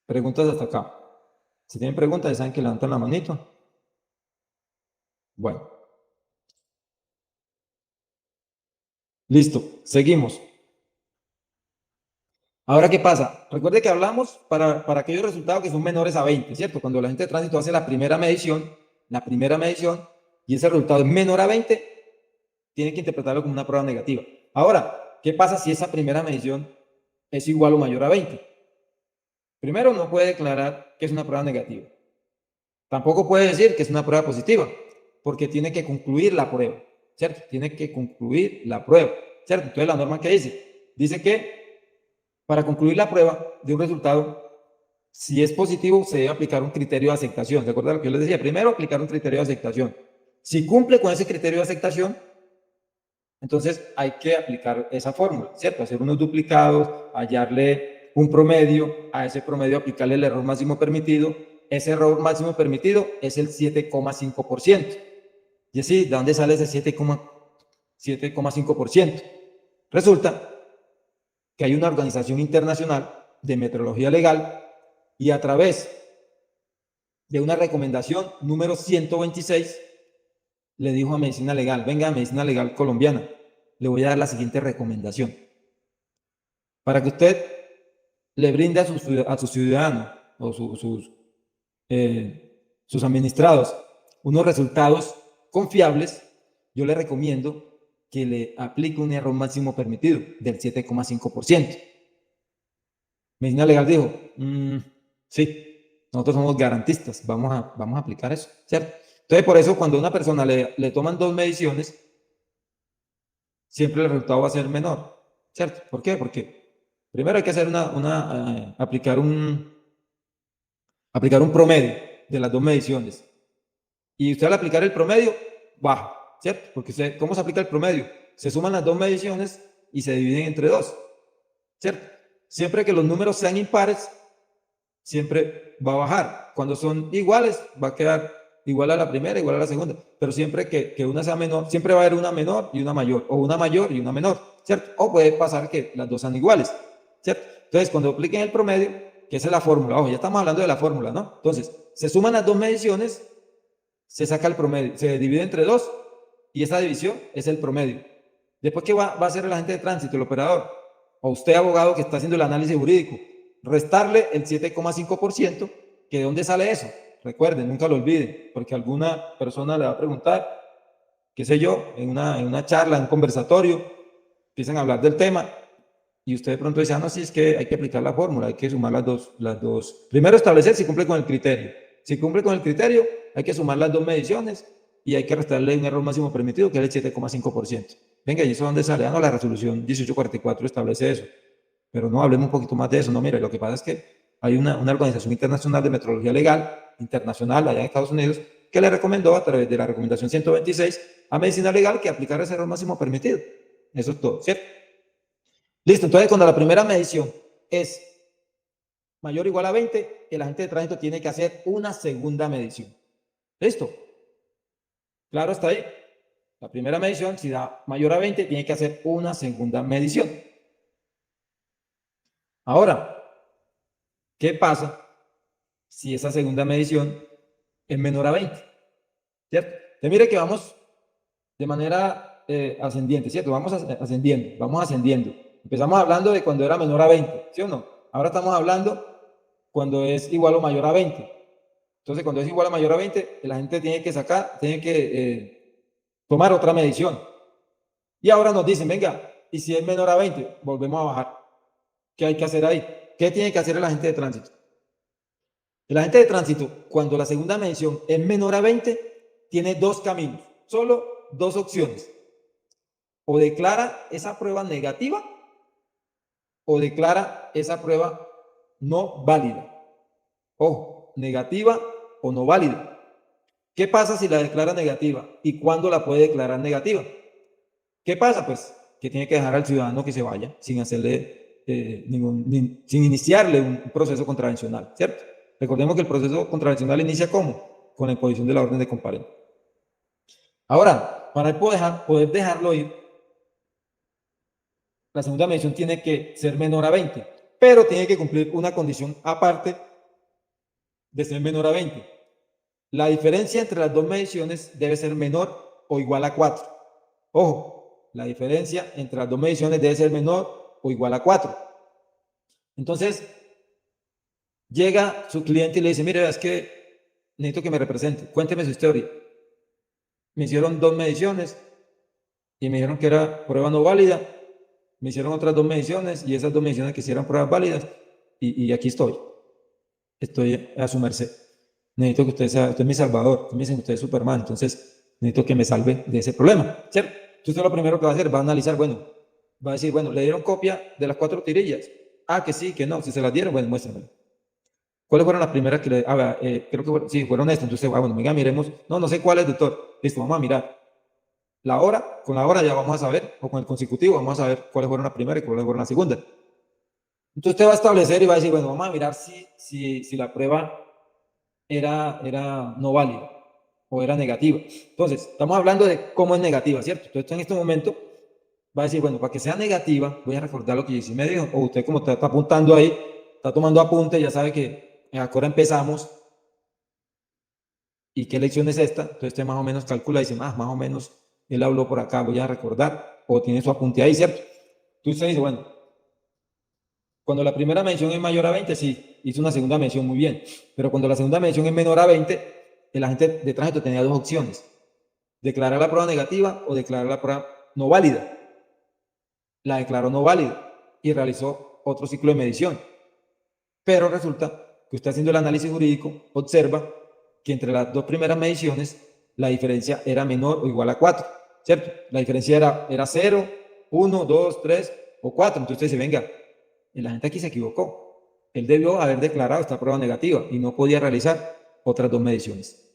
Preguntas hasta acá. Si tienen preguntas, ya saben que levantan la manito. Bueno. Listo, seguimos. Ahora, ¿qué pasa? Recuerde que hablamos para aquellos resultados que son menores a 20, ¿cierto? Cuando la gente de tránsito hace la primera medición, y ese resultado es menor a 20, tiene que interpretarlo como una prueba negativa. Ahora, ¿qué pasa si esa primera medición es igual o mayor a 20? Primero, no puede declarar que es una prueba negativa. Tampoco puede decir que es una prueba positiva, porque tiene que concluir la prueba, ¿cierto? Tiene que concluir la prueba, ¿cierto? Entonces, la norma que dice que para concluir la prueba de un resultado, si es positivo, se debe aplicar un criterio de aceptación. ¿Se acuerdan lo que yo les decía? Primero, aplicar un criterio de aceptación. Si cumple con ese criterio de aceptación, entonces hay que aplicar esa fórmula, ¿cierto? Hacer unos duplicados, hallarle un promedio, a ese promedio aplicarle el error máximo permitido. Ese error máximo permitido es el 7,5%. Y así, ¿de dónde sale ese 7,5%? Resulta que hay una organización internacional de metrología legal y a través de una recomendación número 126 le dijo a Medicina Legal, venga a Medicina Legal colombiana, le voy a dar la siguiente recomendación. Para que usted le brinde a sus ciudadanos o sus administrados unos resultados confiables, yo le recomiendo que le aplique un error máximo permitido del 7,5%. Medicina Legal dijo, sí, nosotros somos garantistas, vamos a aplicar eso, ¿cierto? Entonces, por eso, cuando a una persona le toman 2 mediciones, siempre el resultado va a ser menor, ¿cierto? ¿Por qué? Porque primero hay que hacer aplicar un promedio de las 2 mediciones. Y usted al aplicar el promedio, baja, ¿cierto? Porque ¿cómo se aplica el promedio? Se suman las 2 mediciones y se dividen entre 2, ¿cierto? Siempre que los números sean impares, siempre va a bajar. Cuando son iguales, va a quedar igual a la primera, igual a la segunda. Pero siempre que una sea menor, siempre va a haber una menor y una mayor, o una mayor y una menor, ¿cierto? O puede pasar que las dos sean iguales, ¿cierto? Entonces, cuando apliquen el promedio, que esa es la fórmula, ojo, ya estamos hablando de la fórmula, ¿no? Entonces, se suman las 2 mediciones, se saca el promedio, se divide entre 2 y esa división es el promedio. Después, ¿qué va a hacer el agente de tránsito, el operador? O usted, abogado, que está haciendo el análisis jurídico, restarle el 7,5%, que ¿de dónde sale eso? Recuerden, nunca lo olviden, porque alguna persona le va a preguntar, qué sé yo, en una charla, en un conversatorio, empiezan a hablar del tema, y usted de pronto dice, no, sí, es que hay que aplicar la fórmula, hay que sumar las dos. Primero establecer si cumple con el criterio. Si cumple con el criterio, hay que sumar las 2 mediciones y hay que restarle un error máximo permitido, que es el 7,5%. Venga, ¿y eso dónde sale? Ah, no, la resolución 1844 establece eso. Pero no, hablemos un poquito más de eso. No, mire, lo que pasa es que hay una organización internacional de metrología legal, internacional, allá en Estados Unidos, que le recomendó a través de la recomendación 126 a Medicina Legal que aplicara ese error máximo permitido. Eso es todo, ¿cierto? Listo, entonces cuando la primera medición es mayor o igual a 20, el agente de tránsito tiene que hacer una segunda medición. ¿Listo? ¿Claro hasta ahí? La primera medición, si da mayor a 20, tiene que hacer una segunda medición. Ahora, ¿qué pasa si esa segunda medición es menor a 20? ¿Cierto? Entonces, mire que vamos de manera ascendiente, ¿cierto? Vamos ascendiendo. Empezamos hablando de cuando era menor a 20, ¿sí o no? Ahora estamos hablando cuando es igual o mayor a 20. Entonces, cuando es igual o mayor a 20, la gente tiene que tomar otra medición. Y ahora nos dicen, venga, y si es menor a 20, volvemos a bajar. ¿Qué hay que hacer ahí? ¿Qué tiene que hacer el agente de tránsito? El agente de tránsito, cuando la segunda medición es menor a 20, tiene 2 caminos, solo 2 opciones. O declara esa prueba negativa o declara esa prueba no válida. Ojo, negativa o no válida. ¿Qué pasa si la declara negativa? ¿Y cuándo la puede declarar negativa? ¿Qué pasa? Pues que tiene que dejar al ciudadano que se vaya sin hacerle sin iniciarle un proceso contravencional, ¿cierto? Recordemos que el proceso contravencional inicia ¿cómo? Con la imposición de la orden de comparencia. Ahora, para poder dejarlo ir, la segunda medición tiene que ser menor a 20, pero tiene que cumplir una condición aparte de ser menor a 20. La diferencia entre las dos mediciones debe ser menor o igual a 4. Ojo, la diferencia entre las dos mediciones debe ser menor o igual a 4. Entonces, llega su cliente y le dice, mire, es que necesito que me represente, cuénteme su historia. Me hicieron 2 mediciones y me dijeron que era prueba no válida. Me hicieron otras 2 mediciones y esas 2 mediciones que hicieran pruebas válidas y aquí estoy. Estoy a su merced. Necesito que usted es mi salvador. Me dicen, usted es Superman, entonces necesito que me salve de ese problema, ¿cierto? Entonces lo primero que va a hacer, va a analizar, bueno, va a decir, bueno, le dieron copia de las 4 tirillas. Ah, que sí, que no. Si se las dieron, bueno, muéstrenme. ¿Cuáles fueron las primeras que le... creo que sí, fueron estas. Entonces, bueno, venga, miremos. No, no sé cuál es, doctor. Listo, vamos a mirar. La hora, con la hora ya vamos a saber, o con el consecutivo, vamos a saber cuáles fueron la primera y cuáles fueron la segunda. Entonces usted va a establecer y va a decir, bueno, vamos a mirar si la prueba era no válida o era negativa. Entonces, estamos hablando de cómo es negativa, ¿cierto? Entonces, en este momento va a decir, bueno, para que sea negativa, voy a recordar lo que yo sí me dijo, o usted como está apuntando ahí, está tomando apunte, ya sabe que ahora empezamos y qué lección es esta. Entonces usted más o menos calcula y dice, más o menos él habló por acá, voy a recordar, o tiene su apunte ahí, ¿cierto? Entonces usted dice, bueno, cuando la primera mención es mayor a 20, sí, hizo una segunda mención muy bien. Pero cuando la segunda mención es menor a 20, el agente de tránsito tenía 2 opciones. Declarar la prueba negativa o declarar la prueba no válida. La declaró no válida y realizó otro ciclo de medición. Pero resulta que usted haciendo el análisis jurídico observa que entre las 2 primeras mediciones la diferencia era menor o igual a 4, ¿cierto? La diferencia era 0, 1, 2, 3 o 4. Entonces usted dice, venga, la gente aquí se equivocó. Él debió haber declarado esta prueba negativa y no podía realizar otras 2 mediciones.